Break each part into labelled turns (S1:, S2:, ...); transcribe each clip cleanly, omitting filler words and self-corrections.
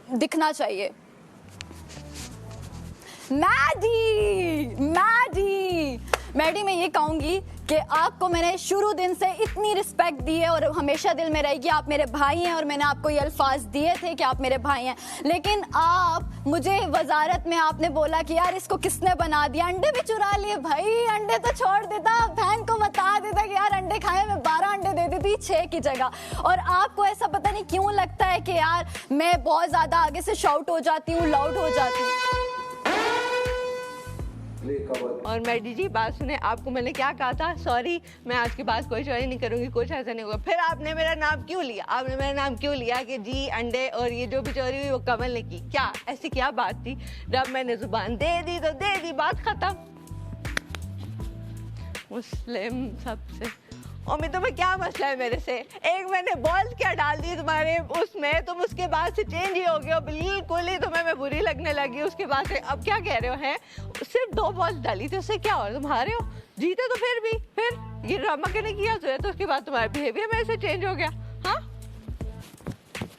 S1: दिखना चाहिए। मैडी मैं ये कहूँगी कि आपको मैंने शुरू दिन से इतनी रिस्पेक्ट दी है और हमेशा दिल में रहेगी। आप मेरे भाई हैं और मैंने आपको ये अल्फाज दिए थे कि आप मेरे भाई हैं, लेकिन आप मुझे वजारत में आपने बोला कि यार इसको किसने बना दिया, अंडे भी चुरा लिए। भाई अंडे तो छोड़ देता, बहन को बता देता कि यार अंडे खाए, मैं 12 अंडे दे देती 6 की जगह। और आपको ऐसा पता नहीं क्यों लगता है कि यार मैं बहुत ज़्यादा आगे से शाउट हो जाती हूँ, लाउड हो जाती हूँ।
S2: और मैडी जी बात सुने, आपको मैंने क्या कहा था? सॉरी, मैं आज के बाद कोई चोरी नहीं करूंगी, कुछ ऐसा नहीं होगा। फिर आपने मेरा नाम क्यों लिया? आपने मेरा नाम क्यों लिया कि जी अंडे और ये जो भी चोरी हुई वो कमल ने की? क्या ऐसी क्या बात थी? जब मैंने जुबान दे दी तो दे दी, बात खत्म। मुस्लिम सबसे उम्मीद, तुम्हें क्या मसला है मेरे से? एक मैंने बॉल क्या डाल दी तुम्हारे उसमें, तुम उसके बाद से चेंज ही हो गए हो बिल्कुल ही, तुम्हें मैं बुरी लगने लगी उसके बाद से। अब क्या कह रहे हो? हैं सिर्फ 2 बॉल डाली थी, उससे क्या हो? तुम हारे हो, जीते तो फिर भी फिर ये ड्रामा क्यों नहीं किया तो उसके बाद तुम्हारा बिहेवियर मेरे से चेंज हो गया। हाँ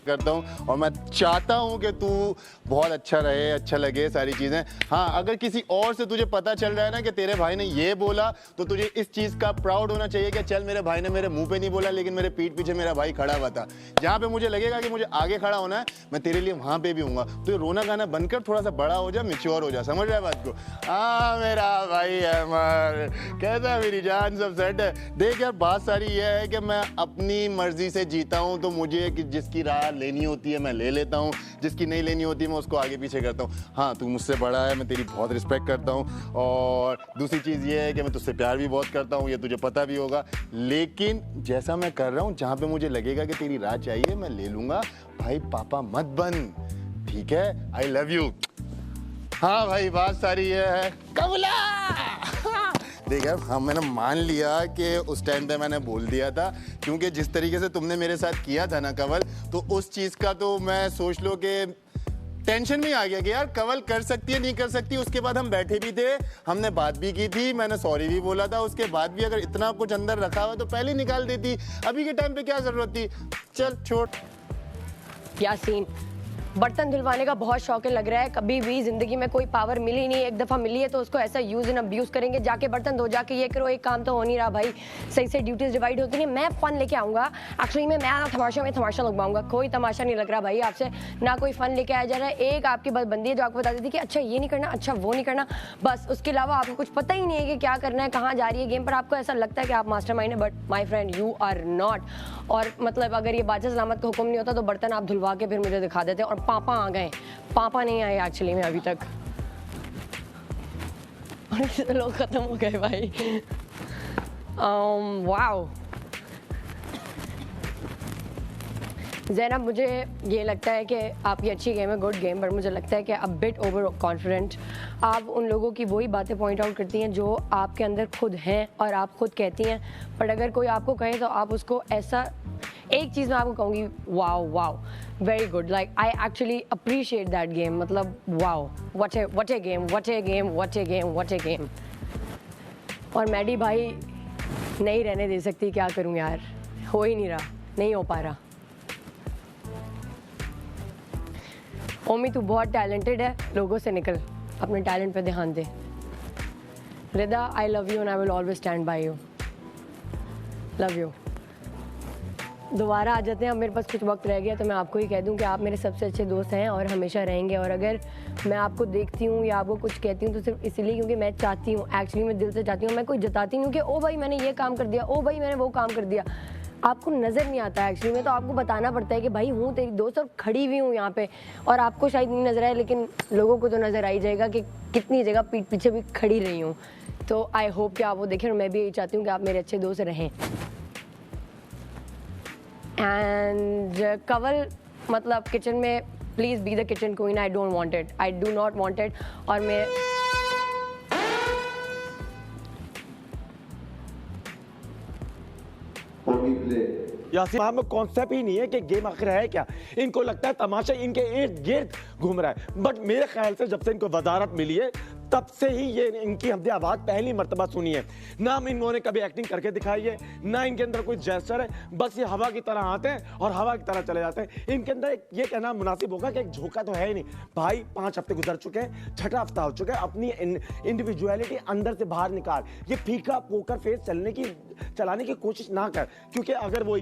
S3: करता हूँ और मैं चाहता हूँ कि तू बहुत अच्छा रहे, अच्छा लगे सारी चीज़ें। हाँ, अगर किसी और से तुझे पता चल रहा है ना कि तेरे भाई ने ये बोला, तो तुझे इस चीज़ का प्राउड होना चाहिए कि चल मेरे भाई ने मेरे मुंह पे नहीं बोला, लेकिन मेरे पीठ पीछे मेरा भाई खड़ा हुआ था। जहाँ पे मुझे लगेगा कि मुझे आगे खड़ा होना है, मैं तेरे लिए वहाँ पे भी हूँगा। तो ये रोना गाना बनकर थोड़ा सा बड़ा हो जा, मैच्योर हो जा, समझ रहा है बात को? हाँ मेरा भाई अमर, कैसा है मेरी जान? सब सेट है? देख यार, बात सारी ये है कि मैं अपनी मर्जी से जीता हूँ, तो मुझे जिसकी राह लेनी होती है मैं ले लेता हूँ, जिसकी नहीं लेनी होती है मैं उसको आगे पीछे करता हूँ। हाँ, तू मुझसे बड़ा है, मैं तेरी बहुत रिस्पेक्ट करता हूँ, और दूसरी चीज़ ये है कि मैं तुझसे प्यार भी बहुत करता हूँ, ये तुझे पता भी होगा। लेकिन जैसा मैं कर रहा हूँ, जहाँ पे मुझे लगेगा कि तेरी राह चाहिए मैं ले लूँगा। भाई पापा मत बन, ठीक है? आई लव यू। हाँ भाई, बात सारी ये है। कमला देख यार, हाँ मैंने मान लिया कि उस टाइम पे मैंने बोल दिया था, क्योंकि जिस तरीके से तुमने मेरे साथ किया था ना कंवल, तो उस चीज़ का तो मैं सोच लो कि टेंशन में आ गया कि यार कंवल कर सकती है नहीं कर सकती। उसके बाद हम बैठे भी थे, हमने बात भी की थी, मैंने सॉरी भी बोला था। उसके बाद भी अगर इतना कुछ अंदर रखा हुआ तो पहले निकाल देती, अभी के टाइम पे क्या ज़रूरत थी? चल छोड़।
S4: यासीन, बर्तन धुलवाने का बहुत शौकीन लग रहा है। कभी भी जिंदगी में कोई पावर मिली नहीं, एक दफ़ा मिली है तो उसको ऐसा यूज एंड अब्यूज करेंगे। जाके बर्तन धो, जाके ये करो, एक काम तो हो नहीं रहा भाई, सही से ड्यूटीज डिवाइड होती नहीं। मैं फन लेके आऊँगा, एक्चुअली मैं तमाशा में तमाशा लगवाऊंगा। कोई तमाशा नहीं लग रहा भाई आपसे, ना कोई फन लेके आया जा रहा है। एक आपकी बंदी है जो आपको बता देती कि अच्छा ये नहीं करना, अच्छा वो नहीं करना, बस। उसके अलावा आपको कुछ पता ही नहीं है कि क्या करना है, कहाँ जा रही है गेम। पर आपको ऐसा लगता है कि आप मास्टरमाइंड है, but my friend you are not. और मतलब अगर ये बादशाह सलामत का हुक्म नहीं होता तो बर्तन आप धुलवा के फिर मुझे दिखा देते। और पापा आ गए, पापा नहीं आए एक्चुअली में अभी तक, लोग खत्म हो गए भाई। वाओ ज़ैनब, मुझे ये लगता है कि आपकी अच्छी गेम है, गुड गेम, पर मुझे लगता है कि अब बिट ओवर कॉन्फिडेंट। आप उन लोगों की वही बातें पॉइंट आउट करती हैं जो आपके अंदर खुद हैं और आप खुद कहती हैं। पर अगर कोई आपको कहे तो आप उसको ऐसा, एक चीज़ मैं आपको कहूँगी, wow wow, very good, like I actually appreciate that game. मतलब wow, what a game, what a game, what a game, what a game. और मैडी भाई नहीं रहने दे सकती, क्या करूँ यार, हो ही नहीं रहा, नहीं हो पा रहा। ओमी तू बहुत टैलेंटेड है, लोगों से निकल, अपने टैलेंट पे ध्यान दे। Rida, I love you and I will always stand by you, love you. दोबारा आ जाते हैं, अब मेरे पास कुछ वक्त रह गया तो मैं आपको ही कह दूं कि आप मेरे सबसे अच्छे दोस्त हैं और हमेशा रहेंगे। और अगर मैं आपको देखती हूँ या आपको कुछ कहती हूँ तो सिर्फ इसलिए क्योंकि मैं चाहती हूँ, एक्चुअली मैं दिल से चाहती हूँ। मैं कोई जताती नहीं हूँ कि ओ भाई मैंने ये काम कर दिया, ओ भाई मैंने वो काम कर दिया। आपको नज़र नहीं आता है एक्चुअली में, तो आपको बताना पड़ता है कि भाई हूँ तेरी दोस्त और खड़ी हुई हूँ यहाँ पे। और आपको शायद नहीं नज़र आए, लेकिन लोगों को तो नज़र आ ही जाएगा कि कितनी जगह पीठ पीछे भी खड़ी रही हूँ। तो आई होप कि आप वो देखें, और मैं भी यही चाहती हूँ कि आप मेरे अच्छे दोस्त रहें। एंड कंवल, मतलब किचन में please be the kitchen queen, I don't want it, I do not want it. और मैं
S5: यासीन, वहाँ में कॉन्सेप्ट ही नहीं है कि गेम आखिर है क्या। इनको लगता है तमाशा इनके इर्द गिर्द घूम रहा है, बट मेरे ख्याल से जब से इनको वजारत मिली है तब से ही ये इनकी हमने आवाज़ पहली मर्तबा सुनी है। ना इन्होंने कभी एक्टिंग करके दिखाई है, ना इनके अंदर कोई जेस्चर है, बस ये हवा की तरह आते हैं और हवा की तरह चले जाते हैं। इनके अंदर ये कहना मुनासिब होगा कि एक झोंका तो है ही नहीं। भाई 5 हफ्ते गुजर चुके हैं, 6ठा हफ्ता हो चुका है, अपनी इंडिविजुअलिटी अंदर से बाहर निकाल। ये फीका पोकर फेस चलाने की कोशिश ना कर, क्योंकि अगर वो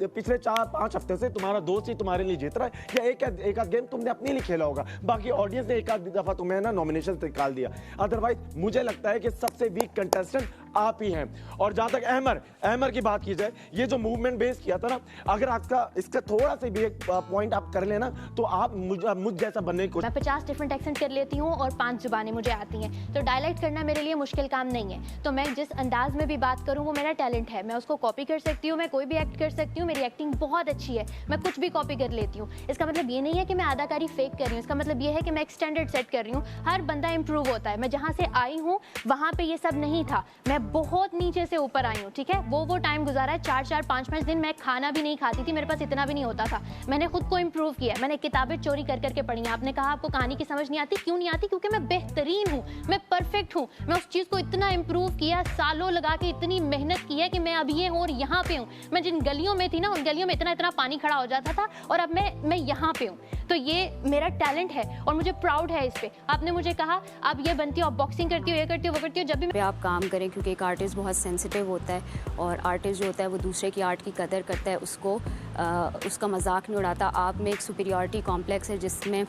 S5: पिछले 4-5 हफ्ते से तुम्हारा दोस्त ही तुम्हारे लिए जीत रहा है, या एक आध गेम तुमने अपने लिए खेला होगा, बाकी ऑडियंस ने एक आध दफा तुम्हें ना नॉमिनेशन से निकाल दिया। अदरवाइज मुझे लगता है कि सबसे वीक कंटेस्टेंट आप ही हैं। और जहां तक अहमर की बात की जाए, ये जो मूवमेंट बेस किया था ना, अगर आपका इसका थोड़ा सा भी एक पॉइंट आप कर लेना तो आप मुझ जैसा बनने की कोशिश।
S6: मैं 50 डिफरेंट एक्सेंट कर लेती हूँ और 5 जुबानें मुझे आती हैं, तो डायलेक्ट करना मेरे लिए मुश्किल काम नहीं है। तो मैं जिस अंदाज में भी बात करूँ वो मेरा टैलेंट है, मैं उसको कॉपी कर सकती हूँ, मैं कोई भी एक्ट कर सकती हूँ, मेरी एक्टिंग बहुत अच्छी है, मैं कुछ भी कॉपी कर लेती हूँ। इसका मतलब ये नहीं है कि मैं अदाकारी फेक कर रही हूँ, इसका मतलब ये है कि मैं एक स्टैंडर्ड सेट कर रही हूँ। हर बंदा इंप्रूव होता है। मैं जहाँ से आई हूँ वहाँ पे ये सब नहीं था, मैं बहुत नीचे से ऊपर आई हूँ, ठीक है। वो टाइम गुजारा है, 4-4, 5-5 दिन मैं खाना भी नहीं खाती थी, मेरे पास इतना भी नहीं होता था। मैंने खुद को इंप्रूव किया, मैंने किताबें चोरी कर करके पढ़ी हैं। आपने कहा आपको कहानी की समझ नहीं आती, क्यों नहीं आती? क्योंकि मैं बेहतरीन हूँ, मैं परफेक्ट हूँ। मैं उस चीज़ को इतना इंप्रूव किया, सालों लगा के इतनी मेहनत की है कि मैं अब ये हूँ और यहाँ पे हूँ। मैं जिन गलियों में थी ना, उन गलियों में इतना पानी खड़ा हो जाता था और अब मैं यहाँ पे हूँ। तो ये मेरा टैलेंट है और मुझे प्राउड है इस पे। आपने मुझे कहा आप ये बनती हो, आप बॉक्सिंग करती हो, ये करती हो, वो करती हो। जब भी
S7: आप काम करें, क्योंकि एक आर्टिस्ट बहुत सेंसिटिव होता है और आर्टिस्ट जो होता है वो दूसरे की आर्ट की कदर करता है, उसका मजाक नहीं उड़ाता। आप में एक सुपीरियॉरिटी कॉम्प्लेक्स है जिसमें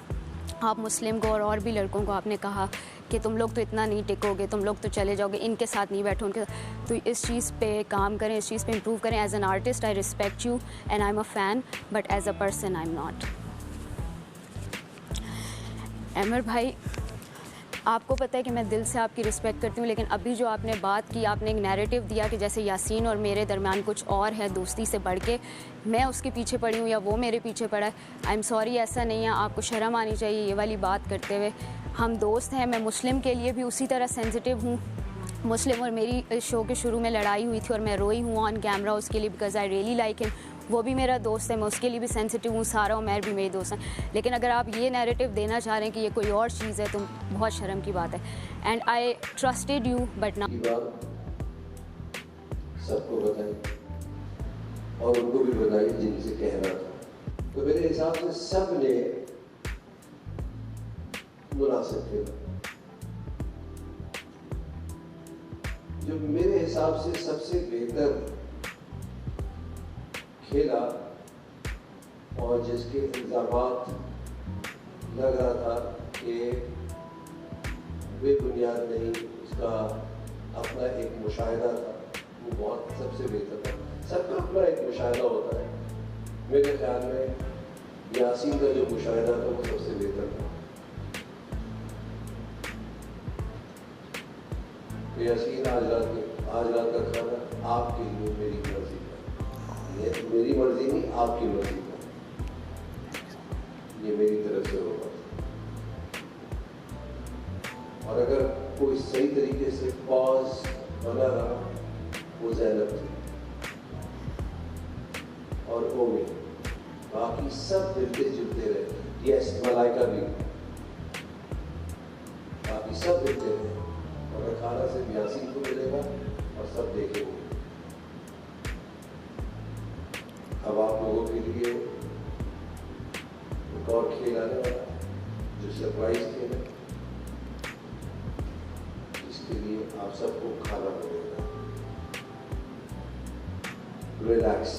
S7: आप मुस्लिम को और भी लड़कों को आपने कहा कि तुम लोग तो इतना नहीं टिकोगे, तुम लोग तो चले जाओगे, इनके साथ नहीं बैठो, उनके साथ। तो इस चीज़ पे काम करें, इस चीज़ पे इम्प्रूव करें। As an artist I respect you and I am a fan, but as a person I am not. Amar भाई, आपको पता है कि मैं दिल से आपकी रिस्पेक्ट करती हूँ, लेकिन अभी जो आपने बात की, आपने एक नैरेटिव दिया कि जैसे यासीन और मेरे दरमियान कुछ और है, दोस्ती से बढ़ के मैं उसके पीछे पड़ी हूँ या वो मेरे पीछे पड़ा है। आई एम सॉरी, ऐसा नहीं है। आपको शर्म आनी चाहिए ये वाली बात करते हुए। हम दोस्त हैं। मैं मुस्लिम के लिए भी उसी तरह सेंसिटिव हूँ। मुस्लिम और मेरी शो के शुरू में लड़ाई हुई थी और मैं रोई हूँ ऑन कैमरा उसके लिए, because I really like him. वो भी मेरा दोस्त है, मैं उसके लिए भी सेंसिटिव हूँ। सारा उमर भी मेरे दोस्त हैं। लेकिन अगर आप ये नैरेटिव देना चाह रहे हैं कि ये कोई और चीज़ है, तो बहुत शर्म की बात है। And I trusted you, but ना
S8: सबको बताई और उनको भी बताई जिनसे कह रहा था। तो मेरे हिसाब से सब ने मुनासिब खेला। जो मेरे हिसाब से सबसे बेहतर खेला और जिसके इल्जामात लग रहा था कि बेबुनियाद नहीं, उसका अपना एक मुशाहिदा था, वो बहुत सबसे बेहतर था। सबका अपना एक मुशाहिदा होता है। मेरे ख्याल में यासीन का जो मुशाहिदा था वो सबसे बेहतर था। यासीन आज रात का खाना आपके लिए मेरी मर्जी का, मेरी मर्जी नहीं, आपकी मर्जी का, ये मेरी तरफ से होगा। और अगर कोई सही तरीके से पॉज बना रहा, वो ज़ैनब थी और ओमी, बाकी सब मिलते जुलते रहे। यस, मलाइका भी, बाकी सब मिलते रहे। और खाना सिर्फ यासीन को मिलेगा और सब देखेंगे। अब आप लोगों के लिए एक और खेल आने वाला जो सरप्राइज खेल है, इसके लिए आप सबको खाना पड़ेगा। रिलैक्स।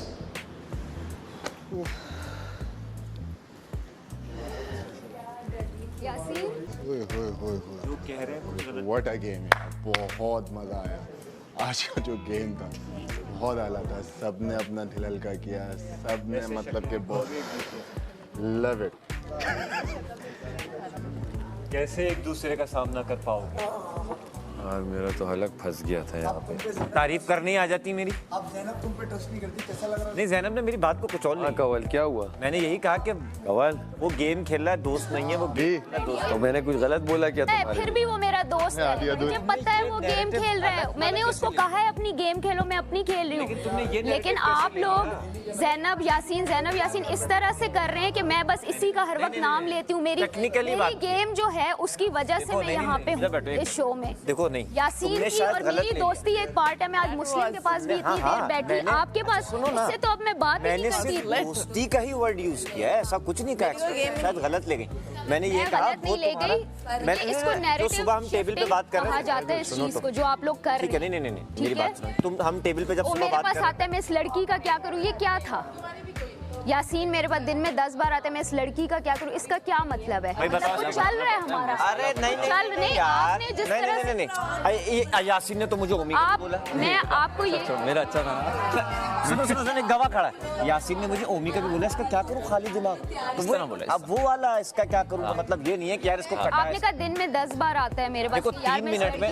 S3: व्हाट अ गेम यार, बहुत मजा आया। आज का जो गेम था बहुत आला था। सबने अपना दिल हल्का किया, सबने मतलब कि बहुत लव इट।
S9: कैसे एक दूसरे का सामना कर पाओगे? यार मेरा तो हलक फंस गया था यहाँ पे।
S10: तारीफ करनी आ जाती मेरी।
S11: अब जैनब तुम पे ट्रस्ट नहीं करती, कैसा लग रहा है?
S10: नहीं, जैनब ने मेरी बात को कुछ और
S9: हाँ कवल क्या हुआ?
S10: मैंने यही कहा कि
S9: कवल
S10: वो गेम खेल रहा है, दोस्त नहीं है वो दोस्त।
S9: तो मैंने कुछ गलत बोला क्या तुम्हारे?
S1: फिर भी वो मेरा दोस्त है, मुझे पता है वो गेम खेल रहा है। मैंने उसको कहा है अपनी गेम खेलो, मैं अपनी खेल रही हूँ। लेकिन आप लोग जैनब यासीन इस तरह से कर रहे हैं कि मैं बस इसी का हर वक्त नाम लेती हूँ। मेरी गेम जो है उसकी वजह से मैं यहाँ पे हूँ इस शो में।
S10: देखो नहीं,
S1: यासीन की और मेरी दोस्ती एक पार्ट है। मैं आज मुस्लिम के पास भी इतनी देर बैठी, आपके पास इससे तो अब मैं बात ही नहीं करती थी।
S10: दोस्ती का ही वर्ड यूज किया है, ऐसा कुछ नहीं कहा। शायद गलत ले गई। मैंने ये कहा वो तुम्हारा,
S1: इसको नैरेटिव
S10: सुबह हम टेबल पे बात कर रहे
S1: कहा जाता है इस चीज को जो आप लोग कर रहे हैं।
S10: नहीं मेरी बात सुनो। तुम हम टेबल पे जब
S1: वो मेरे पास आता है, मैं इस लड़की का क्या करूँ, ये क्या था? यासीन मेरे पास दिन में 10 बार आते हैं, मैं इस लड़की का क्या करूँ, इसका क्या मतलब है? चल रहा है हमारा।
S10: अरे नहीं
S1: आपने जिस तरह
S10: नहीं, यासीन ने तो मुझे ओमी का बोला।
S1: मैं आपको ये
S10: मेरा अच्छा था। सुनो गवाह खड़ा है। यासीन ने मुझे ओमी का भी बोला, इसका क्या करूँ खाली दिमाग, तो वो बोला अब वो वाला इसका क्या करूँ, मतलब ये नहीं है कि यार इसको कटा।
S1: आपने कहा दिन में 10 बार आता है मेरे पास।
S10: देखो 3 मिनट में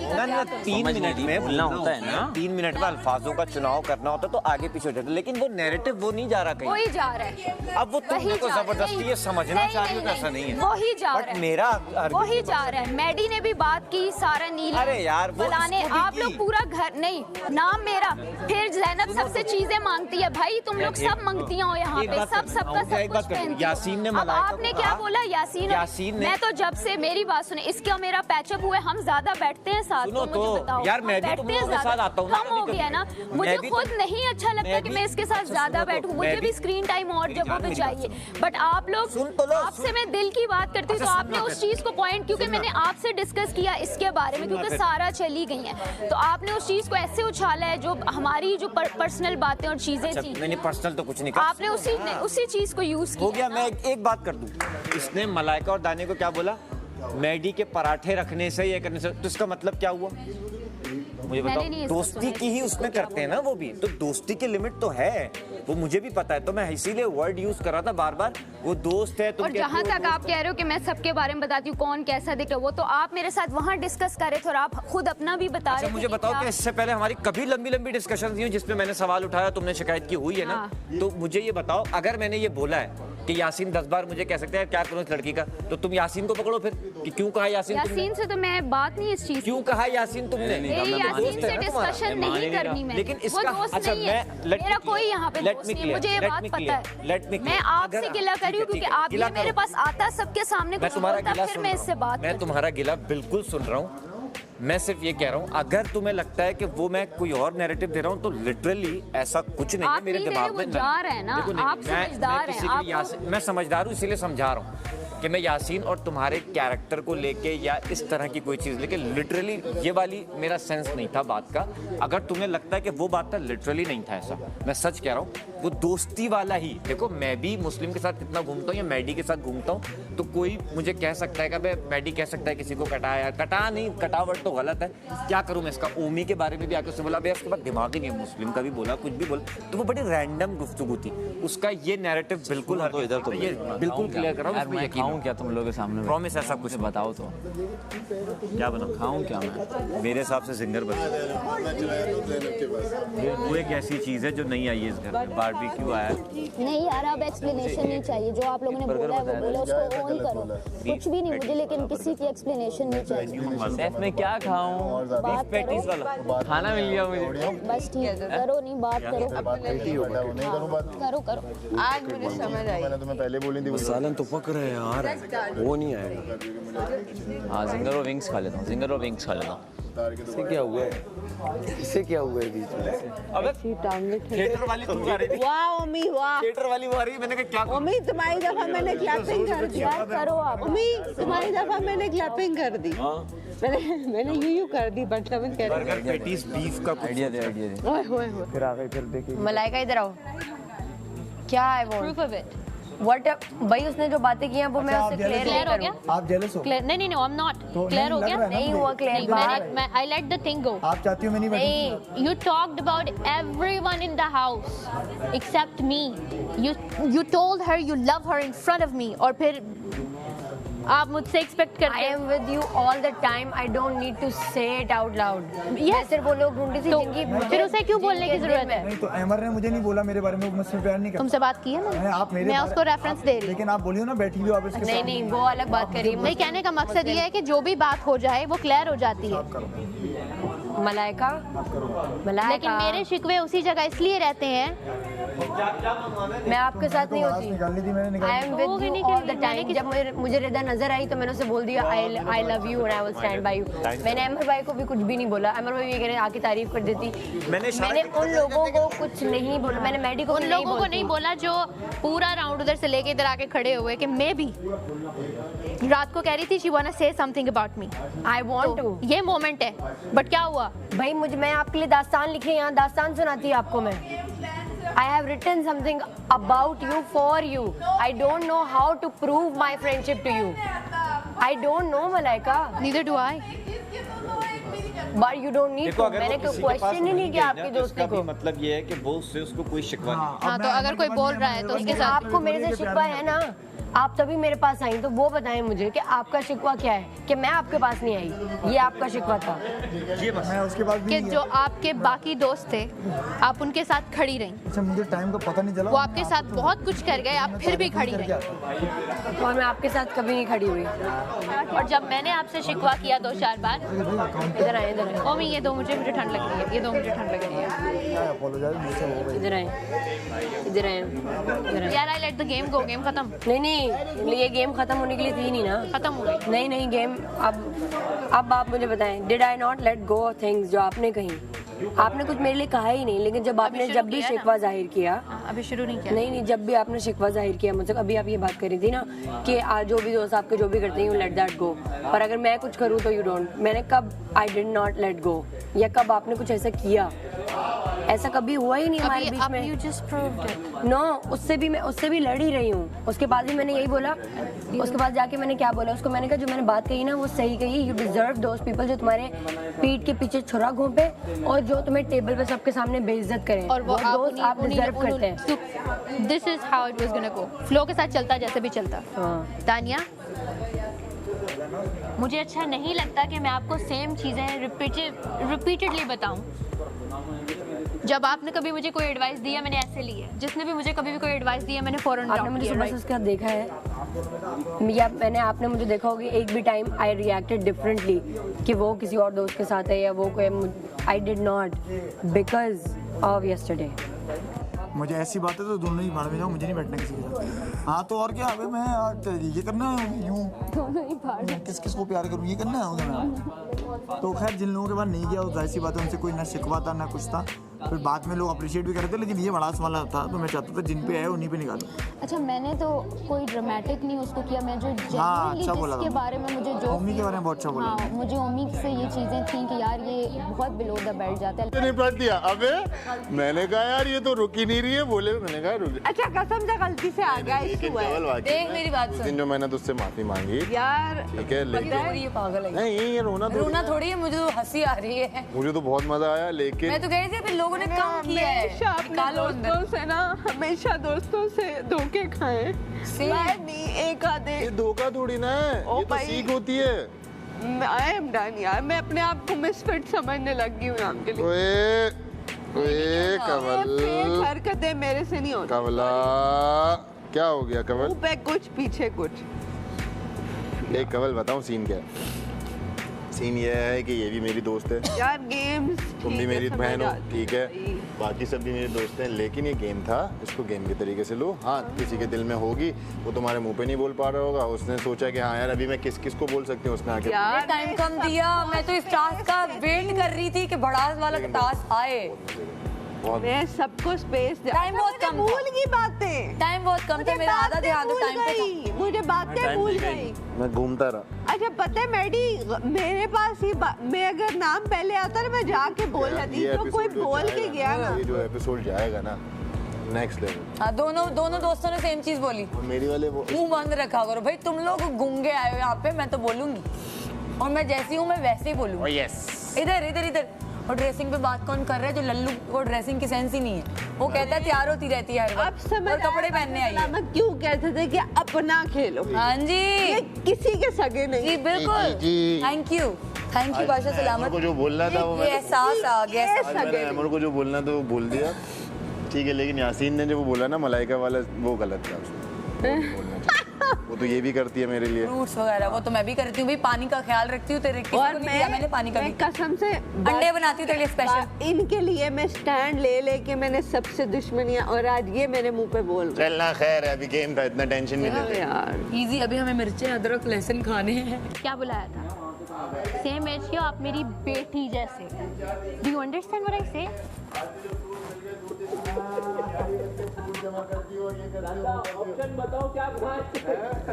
S10: 3 मिनट में बोलना होता है ना, 3 मिनट में अल्फाजों का चुनाव करना होता तो आगे पीछे हो जाता, लेकिन वो नैरेटिव वो नहीं जा रहा कहीं,
S1: वही जा रहा है।
S10: अब वो तुमने को जबरदस्ती ये समझना चाह रही हो, ऐसा नहीं है,
S1: वही जा रहा है।
S10: मेरा
S1: वही जा रहा है। मैडी ने भी बात की, सारा नील,
S10: अरे यार
S1: बुलाने आप लोग पूरा घर, नहीं नाम मेरा, फिर जैनब सबसे चीजें मांगती है। भाई तुम लोग सब मांगतियां हो यहाँ पे, सबका सब कुछ पहनती।
S10: यासीन ने
S1: अब आपने क्या बोला? यासीन मैं तो जब से, मेरी बात सुने, इसका मेरा पैचअप हुआ है, हम ज्यादा बैठते हैं साथ, तो मुझे बताओ
S10: यार मैं भी तुम लोगों के साथ आता हूँ,
S1: कम हो गया ना, मुझे खुद नहीं अच्छा लगता कि मैं इसके साथ ज्यादा बैठूं, मुझे भी स्क्रीन टाइम और जगहों पे चाहिए। बट आप लोग, आपसे मैं दिल की बात करती हूँ तो आपने उस चीज को पॉइंट, क्योंकि मैंने आपसे डिस्कस किया इसके बारे में, क्योंकि सारा चली गई है, तो आपने उस चीज को ऐसे उछाला है जो हमारी जो पर्सनल बातें और चीजें थी।
S10: मैंने पर्सनल तो कुछ नहीं कहा,
S1: आपने उसी चीज को यूज किया।
S10: हो गया। मैं एक बात कर दूं, इसने मलाइका और दाने को क्या बोला, मैडी के पराठे रखने से, ये करने से, तो इसका मतलब क्या हुआ मुझे बताओ? दोस्ती की ही उसमें करते हैं ना वो भी, तो दोस्ती की लिमिट तो है, वो मुझे भी पता है, तो मैं इसीलिए वर्ड यूज कर रहा था बार बार, वो दोस्त है।
S1: और जहाँ तक आप कह रहे हो कि मैं सबके बारे में बताती हूँ कौन कैसा दिख रहा है, वो तो आप मेरे साथ वहाँ डिस्कस कर रहे थे और आप खुद अपना भी बता रहे थे।
S10: मुझे बताओ कि इससे पहले हमारी कभी लंबी डिस्कशन हुई जिसमें मैंने सवाल उठाया, तुमने शिकायत की, हुई है ना? तो मुझे ये बताओ, अगर मैंने ये बोला है कि यासीन 10 बार मुझे कह सकते हैं क्या करूं इस लड़की का, तो तुम यासीन को पकड़ो फिर कि क्यों कहा यासीन
S1: से, तो मैं बात नहीं इस चीज,
S10: क्यों कहा यासीन तुमने?
S1: यासीन से डिस्कशन नहीं करनी मैं, लेकिन इसका अच्छा मेरा कोई यहाँ पे दोस्त नहीं, मुझे ये बात पता है। मैं आपसे गिला कर रही हूँ क्योंकि आप ये मेरे पास आता सबके सामने कुछ बोलता, फिर मैं इससे बात,
S10: मैं तुम्हारा गिला बिल्कुल सुन रहा हूँ। मैं सिर्फ ये कह रहा हूँ, अगर तुम्हें लगता है कि वो मैं कोई और नैरेटिव दे रहा हूँ, तो लिटरली ऐसा कुछ नहीं है मेरे दिमाग में।
S1: जा रहे हैं ना, आप समझदार हैं,
S10: मैं समझदार हूँ, इसीलिए समझा रहा हूँ कि मैं यासीन और तुम्हारे कैरेक्टर को लेके या इस तरह की कोई चीज़ लेके, लिटरली ये वाली मेरा सेंस नहीं था बात का। अगर तुम्हें लगता है कि वो बात था, लिटरली नहीं था ऐसा, मैं सच कह रहा हूँ, वो दोस्ती वाला ही। देखो मैं भी मुस्लिम के साथ कितना घूमता हूँ या मैडी के साथ घूमता हूँ, तो कोई मुझे कह सकता है कि भाई मैडी कह सकता है किसी को कटाया, कटा नहीं, कटावट तो गलत है, क्या करूँ मैं इसका। ओमी के बारे में भी आके उसने बोला, भैया उसके बाद दिमाग ही नहीं है, मुस्लिम का भी बोला, कुछ भी बोला, तो वो बड़ी रैंडम गुफ्तगू थी। उसका ये नैरेटिव बिल्कुल बिल्कुल क्लियर कर रहा हूँ।
S12: क्या तुम लोगों के सामने
S10: प्रॉमिस ऐसा कुछ
S12: बताओ तो
S10: क्या बनाऊं,
S12: खाऊं क्या मैं?
S10: मेरे हिसाब से जिंगर बन, वो एक ऐसी चीज है जो नहीं आई है इस घर में। बारबेक्यू आया
S1: नहीं यार, अब एक्सप्लेनेशन नहीं चाहिए, जो आप लोगों ने बोला है वो बोला, उसको ऑन करो, कुछ भी नहीं मुझे, लेकिन किसी की एक्सप्लेनेशन नहीं चाहिए।
S12: शेफ मैं क्या खाऊं?
S1: बात
S10: पैटीज वाला
S12: खाना मिल गया मुझे,
S1: बस ठीक है, करो नहीं बात करो, करो
S2: आज मुझे समझ आई।
S3: मैंने तुम्हें पहले बोली थी,
S9: सालन तो पक रहे हैं यार, वो नहीं आएगा।
S12: हाँ जिंगर और विंग्स खा लेता हूँ, जिंगर और विंग्स खा लेता हूँ।
S9: इससे क्या हुआ है? इससे क्या हुआ है बीच में?
S10: अबे थिएटर वाली तू आ रही थी।
S2: वाह ओमी वाह,
S10: थिएटर वाली वो आ रही है, मैंने कहा क्या
S2: ओमी तुम्हारी दफा मैंने क्लैपिंग कर दी,
S1: करो आप।
S2: ओमी तुम्हारी दफा मैंने क्लैपिंग कर दी, मैंने यूं कर दी, मतलब
S10: बर्गर पैटीज बीफ का
S12: आइडिया दे।
S2: ओए होए होए,
S5: फिर आ गए, फिर देखिए
S4: मलाइका इधर आओ, क्या है वो
S6: प्रूफ ऑफ इट,
S4: व्हाट भाई उसने जो बातें की हैं वो मैं उससे
S6: क्लियर हो गया।
S11: आप जेलस हो?
S6: क्लियर नहीं, आई एम नॉट क्लियर हो गया,
S4: नहीं हुआ क्लियर।
S6: मैं I let the thing go.
S11: आप चाहती हो मैं नहीं बैठूं?
S6: You talked about everyone in the house except me. You told her you love her in front of me, और फिर आप मुझसे एक्सपेक्ट करते
S4: I
S6: हैं
S4: am with you all the time. I don't need to say it out loud. मैं सिर्फ वो लोग ढूंढी थी
S6: तो
S4: जिनकी
S6: फिर उसे क्यों बोलने की जरूरत है?
S11: नहीं तो अमर ने मुझे नहीं बोला मेरे बारे में, वो मुझसे प्यार नहीं करता।
S6: तुमसे बात की है
S11: नहीं,
S6: ना?
S11: आप मेरे
S6: मैं
S11: बारे-
S6: उसको रेफरेंस दे रही हूँ।
S11: लेकिन आप बोलियो ना, बैठी हुई हो आप इसके
S4: नहीं
S11: साथ।
S4: नहीं वो अलग बात करी
S6: नहीं, कहने का मकसद ये है कि जो भी बात हो जाए वो क्लियर हो जाती है।
S4: मलाइका
S6: लेकिन
S4: मलाइका
S6: मेरे शिकवे उसी जगह इसलिए रहते हैं।
S4: मैं आपके साथ नहीं
S11: आवाज़
S4: होती।
S11: निकाल ली थी मैंने, निकाल
S4: I
S11: ली।
S4: am with
S6: वो भी
S4: you
S6: नहीं
S4: all
S6: की-
S4: the
S6: मैंने
S4: time.
S6: किस-
S4: जब मुझे रिदा नजर आई तो मैंने उसे बोल दिया I love you and I will stand by you. मैंने अमर भाई को भी कुछ भी नहीं बोला। अमर भाई ये कह रहे आके तारीफ कर देती। मैंने उन लोगों को कुछ नहीं बोला। मैंने मैडी को
S6: उन
S4: भी
S6: लोगों को नहीं बोला जो पूरा राउंड उधर से लेके इधर आके खड़े हुए कि मैं भी रात को कह रही थी she want to say something about me.
S4: I want to.
S6: ये मोमेंट है, बट क्या हुआ?
S4: भाई मैं आपके लिए दास्तान लिखे, यहाँ दास्तान सुनाती है आपको मैं। I have written something about you for you. I don't know how to prove my friendship to you. I don't know Malaika.
S6: Neither do I.
S4: But you don't need
S12: देखो
S4: to.
S12: अगर
S4: मैंने
S12: वो
S4: कोई
S12: किसी के पास
S4: क्वेश्चन ही नहीं
S12: नहीं
S4: किया
S12: गई
S4: आपकी
S12: ना, तो
S4: दोस्ती
S12: इसका भी
S4: को।
S12: मतलब ये है कि वो उससे उसको कोई शिकवा नहीं है।
S6: हाँ, तो अगर कोई बोल रहा है तो उसके साथ
S4: आपको मेरे से शिकवा है ना, आप तभी मेरे पास आई, तो वो बताएं मुझे कि आपका शिकवा क्या है कि मैं आपके पास नहीं आई। ये आपका शिकवा था।
S11: मैं उसके बाद भी
S6: कि
S11: नहीं
S6: जो आपके बाकी दोस्त थे आप उनके साथ खड़ी रहीं।
S11: गया। अच्छा, मुझे टाइम का पता नहीं चला।
S6: वो आपके साथ बहुत कुछ कर गए, आप फिर भी खड़ी रहीं।
S4: और मैं आपके साथ कभी नहीं खड़ी हुई।
S6: और जब मैंने आपसे शिकवा किया 2-4 बार,
S4: इधर आए इधर आए
S6: मम्मी ये दो मुझे ठंड लग रही है, ये दो मुझे ठंड लग रही है।
S11: अपोलोजाइज मुझसे हो गई।
S4: इधर आए इधर आए इधर आए।
S6: यार I let the game go, game खत्म
S4: नहीं ये गेम खत्म होने के लिए थी नहीं ना।
S6: खत्म हो गई।
S4: नहीं गेम अब आप मुझे बताएं, did I not let go of things जो आपने कही? आपने कुछ मेरे लिए कहा ही नहीं, लेकिन जब आपने
S6: शुरू
S4: जब भी
S6: किया ना।
S4: शिकवा जाहिर किया,
S6: अभी शुरू नहीं किया।
S4: नहीं जब भी आपने शिकवा जाहिर किया मुझसे, अभी आप ये बात करी थी ना कि आज जो भी दोस्त आपके जो भी करते हैं यू लेट दैट गो, पर अगर मैं कुछ करूँ तो यू डोंट। मैंने कब I did not let go, या कब आपने कुछ ऐसा किया? ऐसा कभी हुआ ही नहीं हमारे बीच में।
S6: You just proved it.
S4: No उससे भी लड़ ही रही हूँ। उसके बाद भी मैंने यही बोला, उसके बाद जाके मैंने क्या बोला उसको, मैंने कहा जो मैंने बात कही ना वो सही कही। यू डिजर्व दोज पीपल जो तुम्हारे पीठ के पीछे छुरा घोंपे और जो तुम्हें टेबल पे सबके सामने बेइज्जत करें,
S6: और वो
S4: दोस्त आप डिजर्व करते हैं।
S6: This is how it was gonna go. Flow के साथ चलता जैसे भी चलता। तानिया, मुझे अच्छा नहीं लगता कि मैं आपको सेम चीजें रिपीटेडली बताऊं। जब आपने कभी मुझे कोई एडवाइस दिया मैंने ऐसे ली है, जिसने भी मुझे कभी भी कोई एडवाइस दिया मैंने फौरन
S4: आपने मुझे सुबह से उसके साथ देखा है या आपने मुझे देखा होगा एक भी टाइम आई रिएक्टेड डिफरेंटली कि वो किसी और दोस्त के साथ है या वो कोई, I did not because of yesterday.
S11: मुझे ऐसी बात है तो दोनों ही भाड़ में जाओ, मुझे नहीं बैठना किसी के साथ। हाँ तो और क्या, अबे मैं ये करना है यूं किस किस को प्यार करूँ, ये करना है होगा ना। तो खैर जिन लोगों के पास नहीं गया वो जाहिर सी बात है उनसे कोई ना शिकवा था ना कुछ था, फिर बाद में लोग अप्रिशिएट भी करते, लेकिन ये बड़ा वाला था तो मैं चाहता था जिन पे है उन्हीं पे निकालूं।
S7: अच्छा, मैंने तो कोई ड्रामेटिक नहीं उसको किया, मैं जो
S11: हाँ, अच्छा बोला
S7: जिसके
S11: तुमने।
S7: बारे में मुझे जो
S11: ओमी के बारे में बहुत अच्छा बोला।
S7: हाँ, मुझे ओमी से ये चीजें थी कि यार ये बहुत बिलो द बेल्ट जाता है।
S3: निपट दिया। अबे मैंने कहा यार ये तो रुक ही नहीं रही है, बोले मैंने कहा रुक।
S2: अच्छा कसम से गलती से आ गया
S3: लेकिन
S2: इशू है।
S3: केवल वाकई
S4: देख मेरी बात
S3: उस
S4: सुन।
S3: दिन जो मैंने तुझसे माफी मांगी,
S2: यार
S3: ठीक है, लेकिन
S4: ये पागल है।
S3: नहीं ये रोना
S4: थोड़ी है, मुझे तो हंसी आ रही है।
S3: मुझे तो बहुत मजा आया, लेकिन
S4: मैं तो कह रही थी फिर लोगों ने कम किया है।
S2: हमेशा अपने
S4: निकालो अंदर।
S2: दोस्तों से ना, हमेशा दोस्तों से धोखे खाए। मैं नहीं, एक आधे
S3: ये धोखा थोड़ी ना है,
S2: ओ
S3: ये तो
S2: भाई।
S3: सीख होती है।
S2: आई एम डन यार, मैं अपने आप को मिसफिट समझने लगी हूँ आपके लिए।
S3: ओए कवल,
S2: फेक हरकतें मेरे से नहीं होती।
S3: कवला क्या हो गया कवल?
S2: मुंह पे कुछ पीछे कुछ।
S3: एक कवल बताऊं सीन क्या है? सीन ये है कि ये भी मेरी दोस्त है,
S2: यार गेम्स
S3: तुम भी मेरी बहन हो, ठीक है, बाकी सब भी मेरे दोस्त हैं, लेकिन ये गेम था, इसको गेम के तरीके से लो। हाँ किसी के दिल में होगी, वो तुम्हारे मुंह पे नहीं बोल पा रहा होगा, उसने सोचा कि हाँ यार अभी मैं किस किस को बोल सकती हूँ, उसने आके
S2: यार
S4: टाइम कम दिया, मैं तो इस टास्क का वेट कर रही थी कि भड़ास वाला टास्क आए।
S3: बहुत
S2: मैं सबको स्पेस दे।
S4: टाइम बहुत कम था।
S2: भूल गई बातें,
S4: टाइम बहुत कम था, मेरा आधा ध्यान तो टाइम पे था।
S2: मुझे बातें भूल गई।
S3: मैं घूमता रहा।
S2: अच्छा पता है मैडी, मेरे पास ही मैं अगर नाम पहले आता ना मैं जाके बोल जाती,
S3: ये
S2: तो कोई
S3: एपिसोड जो
S2: बोल के
S3: जाएगा
S2: गया ना।
S3: ये जो एपिसोड जाएगा ना नेक्स्ट लेवल।
S4: हाँ, दोनों दोस्तों ने सेम चीज बोली।
S3: और मेरी वाले वो
S4: मुंह बंद रखा करो भाई, तुम लोग गूंगे आए हो यहाँ पे, मैं तो बोलूंगी और मैं जैसी हूँ मैं वैसे ही बोलूंगी।
S10: यस
S4: इधर इधर इधर
S13: और ड्रेसिंग पे बात कौन कर रहा है? जो लल्लू को ड्रेसिंग की सेंस ही नहीं है, वो कहता है तैयार होती रहती है हर
S2: अब
S13: वक्त
S2: समझ
S13: और कपड़े पहनने आई है।
S2: मैं क्यों कहते थे कि अपना खेलो।
S13: हाँ जी,
S2: ये किसी के सगे नहीं।
S13: जी बिल्कुल। थैंक यू बादशाह सलामत।
S3: को जो बोलना था वो
S13: ये एहसास आ गया।
S3: मैंने अमर को जो बोलना था वो बोल दिया, ठीक है। लेकिन यासीन ने जो वो बोला ना मलाइका वाला, वो गलत था उसमें। वो तो ये भी करती है मेरे लिए,
S13: फ्रूट्स वगैरह वो तो मैं भी करती हूँ भाई, पानी का ख्याल रखती हूँ तेरे किसी
S2: और
S13: को नहीं दिया मैंने पानी का भी।
S2: कसम से
S13: अंडे बनाती हूँ तेरे लिए स्पेशल।
S2: इनके लिए मैं स्टैंड ले लेके मैंने सबसे दुश्मनियां, और आज ये मेरे मुंह पे बोल रहे।
S3: चलना खैर है, अभी गेम था, इतना टेंशन नहीं लेते
S2: यार।
S13: इजी, अभी हमें मिर्चें अदरक लहसुन खाने हैं।
S6: क्या बुलाया था? सेम एज की हो आप, मेरी बेटी जैसे। Do you understand what I से?
S4: I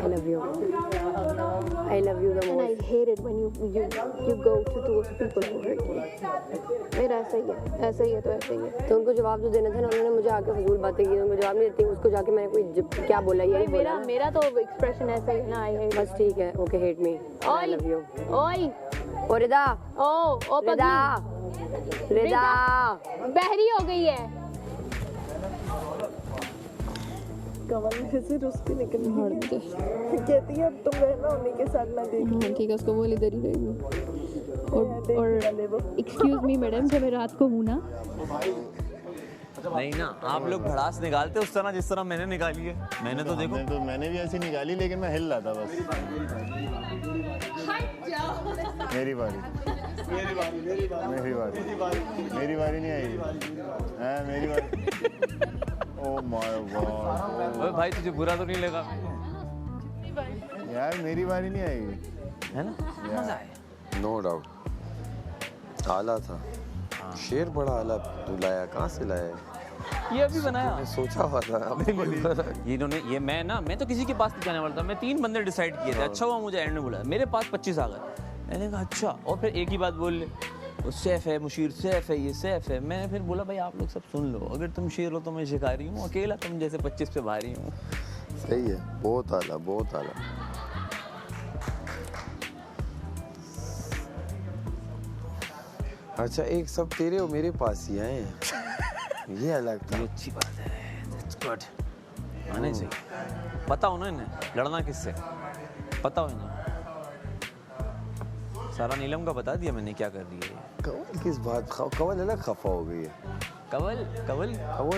S4: love you. I love you the most.
S6: And I hate it when you go to those people who hurt me. मेरा ऐसा ही है तो ऐसा ही है।
S4: तो उनको जवाब जो देना था ना, उन्होंने मुझे आके फजूल बातें की, उनको जवाब नहीं देती, उसको जाके मैंने कोई क्या बोला, यही बोला।
S6: मेरा तो एक्सप्रेशन ऐसा ही है ना। आई
S4: बस ठीक है, okay, hate me, I love you.
S6: ओए
S4: ओ रिदा,
S6: ओ
S4: रिदा, रिदा
S6: बहरी हो गई है।
S14: कमल से रुस के निकल कहती है अब तुम रहना उन्हीं के साथ, मैं देख।
S15: ठीक है, उसको बोल इधर ही रहेगी। और एक्सक्यूज मी मैडम, जब मैं रात को हूँ ना।
S12: नहीं ना, आप लोग भड़ास निकालते उस तरह जिस तरह मैंने निकाली है। मैंने तो देखो,
S3: मैंने भी ऐसी निकाली, लेकिन मैं हिल रहा था बस। मेरी बारी नहीं आई है, मेरी बारी। Oh my God.
S12: ओए भाई तुझे बुरा तो नहीं लगा
S3: यार? मेरी बारी नहीं आई
S12: है ना, मजा आया।
S9: नो डाउट आला था, शेर बड़ा आला तू लाया, कहाँ से लाया?
S12: ये अभी बनाया,
S9: मैंने सोचा हुआ था।
S12: मैं तो किसी के पास नहीं जाने वाला था। मैं 3 बंदे डिसाइड किए थे। अच्छा हुआ मुझे एंड में बुलाया, मेरे पास 25 आ गए। मैंने कहा अच्छा, और फिर एक ही बात बोल ले, वो सैफ है, मुशीर सैफ है, ये सैफ है। मैंने फिर बोला भाई आप लोग सब सुन लो, अगर तुम शेर हो तो मैं शिकारी हूँ, अकेला तुम जैसे 25 पे भारी हूँ।
S9: सही है, बहुत आला, बहुत आला। अच्छा, एक सब तेरे और मेरे पास ही आए हैं। ये अलग था।
S12: ये अच्छी बात है, that's good। आने चाहिए। पता हो ना इन्हें लड़ना किससे, पता हो इन्हें। सारा नीलम का बता दिया मैंने क्या कर रही है।
S9: कवल किस बात? कवल अलग खफा हो गई है।
S12: कवल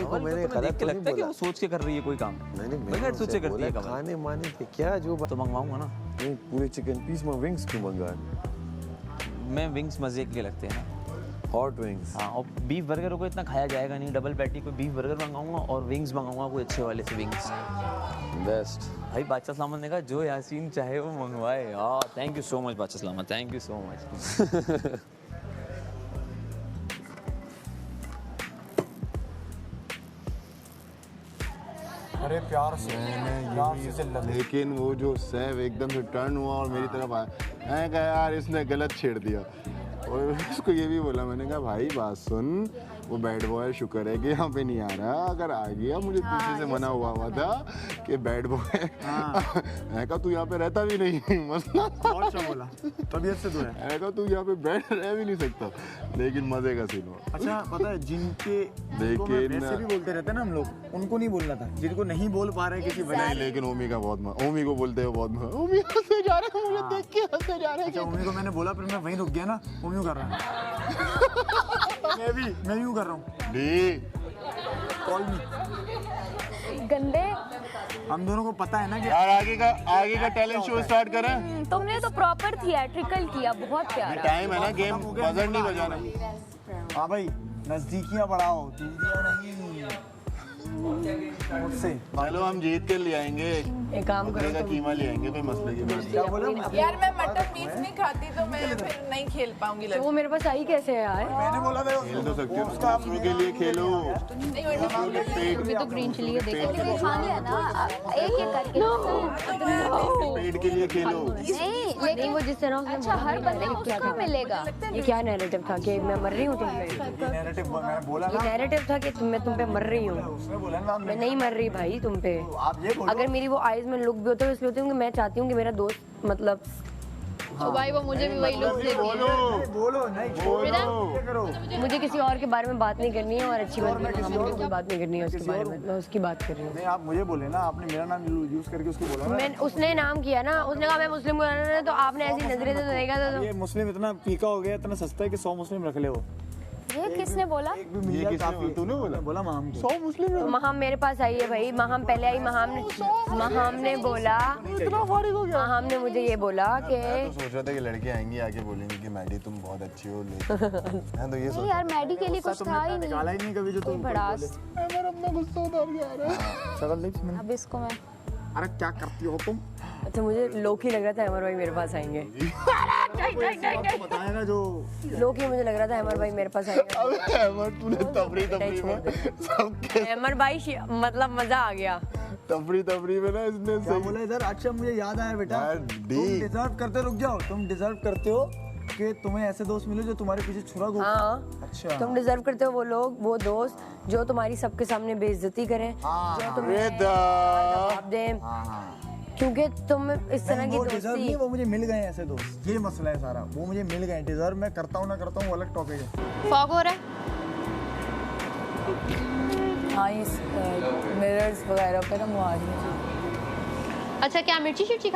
S9: को मैंने
S12: देख के लगता है कि वो सोच के कर रही है कोई काम।
S9: मैंने
S12: सोच के करती है कवल।
S9: खाने माने थे क्या जो
S12: तो मंगवाऊंगा ना।
S9: नहीं, पूरे चिकन पीस में विंग्स क्यों मंगा?
S12: मैं विंग्स मजे के लिए लगते हैं ना,
S9: हॉट विंग्स।
S12: हाँ, और बीफ बर्गर को इतना खाया जाएगा नहीं, डबल पैटी कोई बीफ बर्गर मंगाऊंगा और विंग्स मंगाऊंगा कोई अच्छे वाले से विंग्स।
S9: बेस्ट
S12: भाई बादशाह सलामत ने कहा जो यासीन चाहे वो मंगवाए। हाँ, थैंक यू सो मच बादशाह सलामत, थैंक यू सो मच।
S11: अरे प्यार से,
S3: लेकिन वो जो सैफ एकदम से टर्न हुआ और मेरी तरफ आया, मैंने कहा यार इसने गलत छेड़ दिया। और उसको ये भी बोला, मैंने कहा भाई बात सुन, वो बैड बॉय शुक्र है कि यहाँ पे नहीं आ रहा, अगर आ गया मुझे पीछे से मना हुआ था कि बैड बॉय। मैंने कहा तू यहाँ पे रहता भी नहीं, मसला
S11: और क्या बोला? तबीयत से दूर है।
S3: मैंने कहा तू यहाँ पे बैठ रह भी नहीं सकता, लेकिन मजे का सीन हुआ।
S11: अच्छा पता है, जिनके वैसे भी बोलते रहते हैं ना हम लोग, उनको नहीं बोलना था, जिनको नहीं बोल पा रहे किसी वजह से।
S3: लेकिन ओमी का बहुत ओमी को बोलते हो बहुत ओमी हंसे जा रहे हैं, मुझे देख के हंसे जा रहे हैं।
S11: अच्छा ओमी को मैंने बोला, फिर मैं वहीं रुक गया ना, ओमी कर रहा है। मैं यूं कर रहा हूँ। कॉल मी
S15: गंदे।
S11: हम दोनों को पता है ना कि
S3: यार आगे का टैलेंट शो स्टार्ट करें।
S15: तुमने तो प्रॉपर थिएट्रिकल किया, बहुत प्यारा।
S3: टाइम है ना, गेम बजर नहीं बजाना।
S11: हाँ भाई, नजदीकियां बढ़ाओ, दूरियां नहीं। मुझसे
S3: चलो हम जीत कर ले आएंगे,
S4: एक काम
S3: बकरे का कीमा ले आएंगे, कोई मसले की बात
S11: क्या बोला?
S2: यार मैं मटन बीफ नहीं खाती तो मैं फिर नहीं खेल पाऊंगी।
S4: तो वो मेरे पास आई कैसे है यार?
S11: मैंने बोला था
S3: खेल तो सकते हो, दूसरों के लिए खेलो।
S15: मैं तो ग्रीन चिली है, देखो खा लिया ना, एक करके।
S3: पेट के लिए खेलो।
S4: नहीं, वो जिस तरह से
S15: अच्छा हर बंदे को उसका मिलेगा।
S4: ये क्या नैरेटिव था कि मैं मर रही हूँ तुम पे?
S11: नैरेटिव मैंने बोला
S4: ये
S11: ना,
S4: नैरेटिव था कि मैं तुम पे मर रही हूँ।
S11: उसने बोला ना,
S4: मैं नहीं मर रही भाई तुम पे।
S11: आप ये बोलो।
S4: अगर मेरी वो आईज में लुक भी होता है, इसलिए होती हूँ कि मैं चाहती हूँ कि मेरा दोस्त मतलब
S6: तो भाई वो मुझे भी वही लुक देती है।
S11: बोलो नहीं छोड़ो
S4: मुझे किसी और के बारे में बात नहीं करनी है और अच्छी बात है मुझे कोई बात नहीं करनी है उसके बारे में, मैं उसकी बात कर रही हूँ।
S11: नहीं आप मुझे बोले ना, आपने मेरा नाम यूज करके उसको बोला ना।
S4: मैं उसने नाम किया ना, उसने कहा मैं मुस्लिम हूँ, तो आपने ऐसी नजरें से देखा था तो
S11: ये मुस्लिम इतना फीका हो गया, इतना सस्ता है कि 100 मुस्लिम रख ले वो।
S1: ये किसने बोला?
S11: ये किसने तूने बोला महम 100 मुस्लिम
S4: तो महम मेरे पास आई है भाई, महम पहले आई, महम ने बोला,
S11: इतना फारिग हो गया।
S4: महम ने मुझे ये बोला कि
S3: तो सोच रहा था कि लड़के आएंगी आके बोलेंगे कि मैडी तुम बहुत अच्छी हो, लेकिन मैं तो ये सोच
S1: यार मैडी के लिए कुछ था ही
S11: निकाला ही नहीं कभी जो तुम
S1: भड़ास।
S3: मेरा अपना गुस्सा उतार के आ रहा है।
S11: शक्ल देख मैंने।
S1: अब इसको मैं
S11: अरे क्या करती हो तुम?
S4: अच्छा मुझे लोकी लग रहा था अमर भाई मेरे पास आएंगे।
S11: आपको बताया ना जो
S4: लोकी मुझे लग रहा था अमर भाई मेरे पास आएंगे।
S3: अबे अहमद तूने तफरी में सबके
S4: अमर भाई मतलब मजा आ गया।
S3: तफरी में ना इसने
S11: क्या बोला इधर? अच्छा मुझे याद आया बेटा, तुम डिजर्व करते, रुक जाओ, तुम डिजर्व करते हो कि तुम्हें ऐसे दोस्त मिले जो तुम्हारे पीछे छुरा घूमते।
S4: हाँ
S11: अच्छा
S4: तुम डिजर्व करते हो वो लोग, वो दोस्त जो तुम्हारी सबके सामने बेइज्जती करें, जो तुम्हें जवाब दें, क्योंकि तुम इस तरह की
S11: डिजर्व नहीं,
S4: दोस्ती।
S11: वो मुझे मिल गए ऐसे दोस्त, ये मसला है सारा, वो मुझे मिल गए। डिजर्व मैं करता हूँ ना करता हूँ वो अलग टॉपिक है।
S6: फॉग हो रहा है।
S13: हाँ ये मिरर्स वगैरह पे ना वो आ रही है।
S6: अच्छा क्या मिर्ची शिर्ची